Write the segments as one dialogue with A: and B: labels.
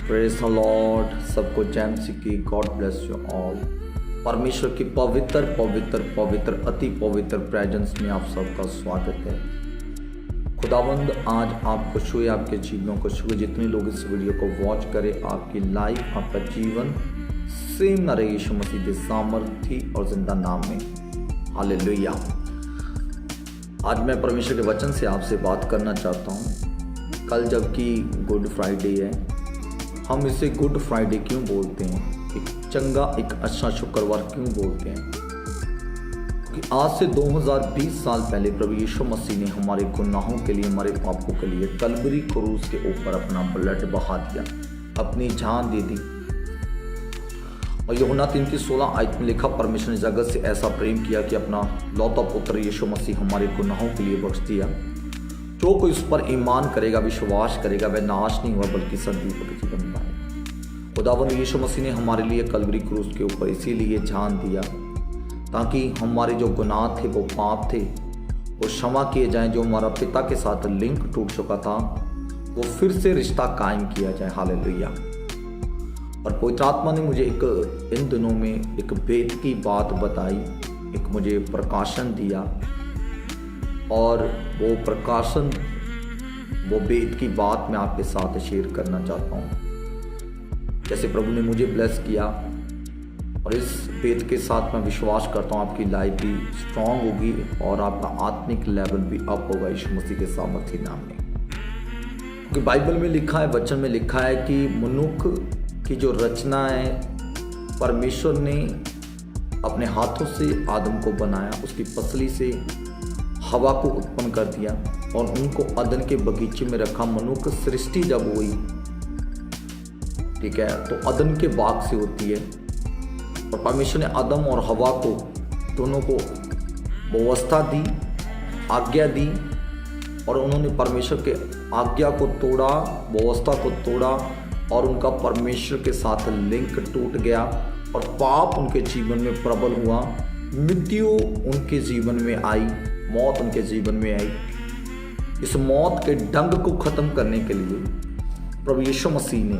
A: Praise the Lord. सबको जय मसीह की। God bless you all. परमेश्वर की पवित्र पवित्र पवित्र अति पवित्र प्रेजेंस में आप सबका स्वागत है। खुदावंद आज आपको छुए, आपके जीवनों को छुए। जितने लोग इस वीडियो को वॉच करें, आपकी लाइफ, आपका जीवन सेम न रहे यीशु मसीह के सामर्थी और जिंदा नाम में। हालेलुया। आज मैं परमेश्वर के वचन से आपसे बात करना चाहता हूँ। कल जबकि गुड फ्राइडे है, हम इसे गुड फ्राइडे क्यों बोलते हैं, एक चंगा एक अच्छा शुक्रवार क्यों बोलते हैं? कि आज से 2020 साल पहले प्रभु यीशु मसीह ने हमारे गुनाहों के लिए, हमारे पापों के लिए कलवरी क्रूस के ऊपर अपना ब्लड बहा दिया, अपनी जान दे दी। और यूहन्ना 3:16 आयत में लिखा, परमेश्वर ने जगत से ऐसा प्रेम किया कि अपना लौता पुत्र यीशु मसीह हमारे गुनाहों के लिए बख्श दिया। जो कोई उस पर ईमान करेगा, विश्वास करेगा, वह नाश नहीं हुआ बल्कि सदैव का जीवन पाएगा। खुदावंद यीशु मसीह ने हमारे लिए कलवरी क्रूस के ऊपर इसीलिए जान दिया ताकि हमारे जो गुनाह थे, वो पाप थे, वो क्षमा किए जाएं। जो हमारा पिता के साथ लिंक टूट चुका था, वो फिर से रिश्ता कायम किया जाए। हालेलुया। और पवित्र आत्मा ने मुझे इन दिनों में एक भेद की बात बताई, एक मुझे प्रकाशन दिया, और वो प्रकाशन, वो भेद की बात मैं आपके साथ शेयर करना चाहता हूँ। जैसे प्रभु ने मुझे ब्लेस किया, और इस भेद के साथ मैं विश्वास करता हूँ आपकी लाइफ भी स्ट्रांग होगी और आपका आत्मिक लेवल भी अप होगा यीशु मसीह के सामर्थी नाम में। क्योंकि बाइबल में लिखा है, वचन में लिखा है कि मनुष्य की जो रचना है, परमेश्वर ने अपने हाथों से आदम को बनाया, उसकी पसली से हवा को उत्पन्न कर दिया और उनको अदन के बगीचे में रखा। मनुष्य सृष्टि जब हुई, ठीक है, तो अदन के बाग से होती है। और परमेश्वर ने आदम और हवा को दोनों को व्यवस्था दी, आज्ञा दी, और उन्होंने परमेश्वर के आज्ञा को तोड़ा, व्यवस्था को तोड़ा, और उनका परमेश्वर के साथ लिंक टूट गया और पाप उनके जीवन में प्रबल हुआ। मृत्यु उनके जीवन में आई, मौत उनके जीवन में आई। इस मौत के डंग को खत्म करने के लिए प्रभु यीशु मसीह ने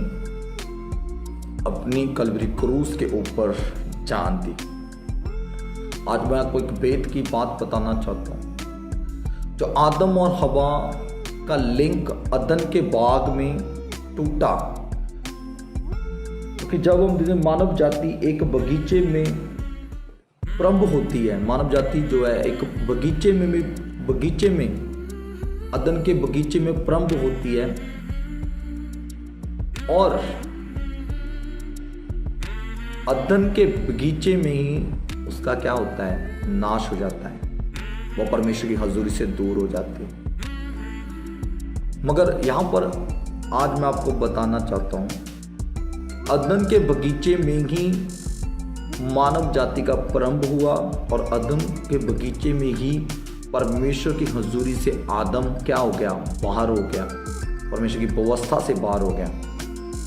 A: अपनी कलवरी क्रूस के ऊपर जान दी। आज मैं आपको एक भेद की बात बताना चाहता हूं। जो आदम और हवा का लिंक अदन के बाग में टूटा, क्योंकि जब हम मानव जाति एक बगीचे में प्रारंभ होती है, मानव जाति जो है एक बगीचे में अदन के बगीचे में प्रारंभ होती है, और अदन के बगीचे में ही उसका क्या होता है, नाश हो जाता है। वो परमेश्वर की हजूरी से दूर हो जाते हैं। मगर यहां पर आज मैं आपको बताना चाहता हूं, अदन के बगीचे में ही मानव जाति का प्रारंभ हुआ, और अदन के बगीचे में ही परमेश्वर की हजूरी से आदम क्या हो गया, बाहर हो गया, परमेश्वर की व्यवस्था से बाहर हो गया।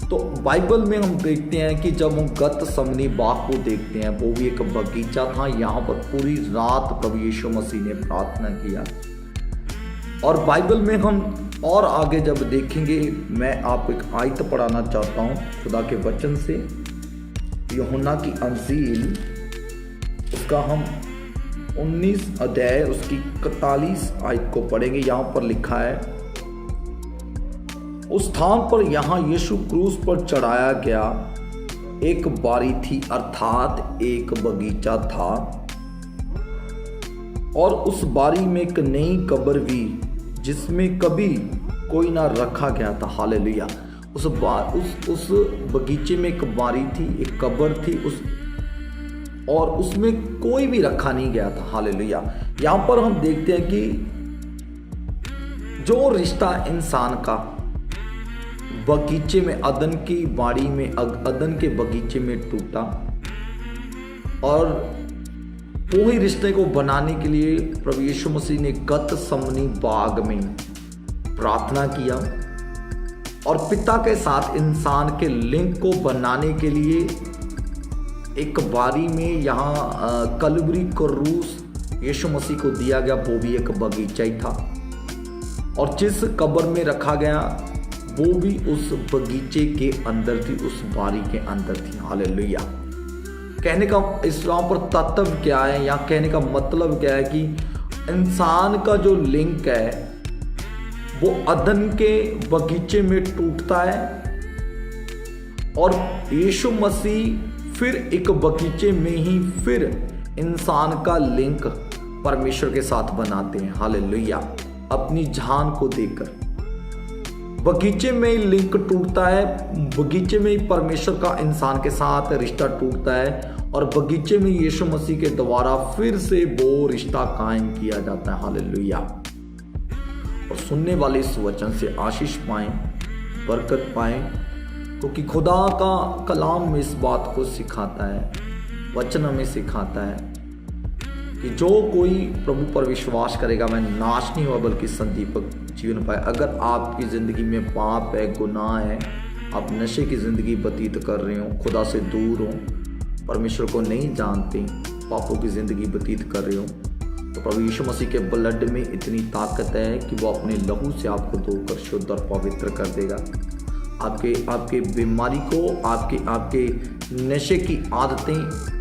A: तो बाइबल में हम देखते हैं कि जब हम गतसमनी बाग को देखते हैं, वो भी एक बगीचा था। यहाँ पर पूरी रात प्रभु यीशु मसीह ने प्रार्थना किया। और बाइबल में हम और आगे जब देखेंगे, मैं आपको एक आयत पढ़ाना चाहता हूँ खुदा के वचन से, यूहन्ना की अंजील, उसका हम 19 अध्याय उसकी 41 आयत को पढ़ेंगे। यहाँ पर लिखा है, उस स्थान पर यहाँ यीशु क्रूस पर चढ़ाया गया एक बारी थी, अर्थात एक बगीचा था, और उस बारी में एक नई कब्र भी जिसमें कभी कोई ना रखा गया था। हालेलुया। उस बगीचे में एक बारी थी, एक कब्र थी, और उसमें कोई भी रखा नहीं गया था। हालेलुया। यहाँ पर हम देखते हैं कि जो रिश्ता इंसान का बगीचे में, अदन की बाड़ी में, अदन के बगीचे में टूटा, और वो ही रिश्ते को बनाने के लिए प्रभु यीशु मसीह ने गतसमनी बाग में प्रार्थना किया, और पिता के साथ इंसान के लिंक को बनाने के लिए एक बारी में यहाँ कलवरी क्रूस यीशु मसीह को दिया गया। वो भी एक बगीचा ही था, और जिस कब्र में रखा गया वो भी उस बगीचे के अंदर थी, उस बारी के अंदर थी। हालेलुया। कहने का इस वहाँ पर तत्व क्या है या कहने का मतलब क्या है कि इंसान का जो लिंक है वो अदन के बगीचे में टूटता है और यीशु मसीह फिर एक बगीचे में ही फिर इंसान का लिंक परमेश्वर के साथ बनाते हैं। हालेलुया। अपनी जान को देकर बगीचे में ही लिंक टूटता है, बगीचे में ही परमेश्वर का इंसान के साथ रिश्ता टूटता है और बगीचे में यीशु मसीह के द्वारा फिर से वो रिश्ता कायम किया जाता है। हालेलुया। और सुनने वाले इस वचन से आशीष पाएं, बरकत पाएं, क्योंकि खुदा का कलाम में इस बात को सिखाता है, वचन हमें सिखाता है कि जो कोई प्रभु पर विश्वास करेगा वह नाश नहीं हुआ बल्कि संदीपक जीवन पाए। अगर आपकी ज़िंदगी में पाप है, गुनाह है, आप नशे की ज़िंदगी व्यतीत कर रहे हो, खुदा से दूर हो, परमेश्वर को नहीं जानते, पापों की ज़िंदगी व्यतीत कर रहे हो, तो प्रभु यीशु मसीह के ब्लड में इतनी ताकत है कि वो अपने लहू से आपको धोकर शुद्ध और पवित्र कर देगा। आपके बीमारी को, आपके नशे की आदतें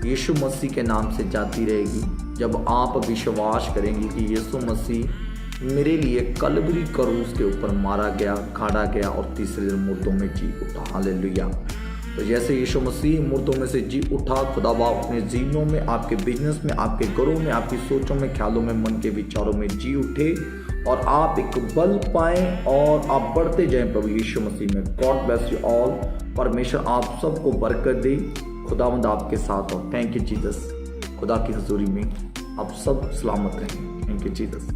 A: यीशु मसीह के नाम से जाती रहेगी जब आप विश्वास करेंगे कि यीशु मसीह मेरे लिए कलवरी क्रूस के ऊपर मारा गया, गाड़ा गया और तीसरे दिन मुर्दों में जी उठा। हालेलुया। तो जैसे यीशु मसीह मुर्दों में से जी उठा, खुदा बाप अपने जीवनों में, आपके बिजनेस में, आपके घरों में, आपकी सोचों में, ख्यालों में, मन के विचारों में जी उठे और आप एक बल पाएं और आप बढ़ते जाएं प्रभु यीशु मसीह में। God bless you all. परमेश्वर आप सबको बरकत दे। खुदावंद आपके साथ हो। Thank you Jesus. खुदा की हजूरी में आप सब सलामत रहें। Thank you Jesus.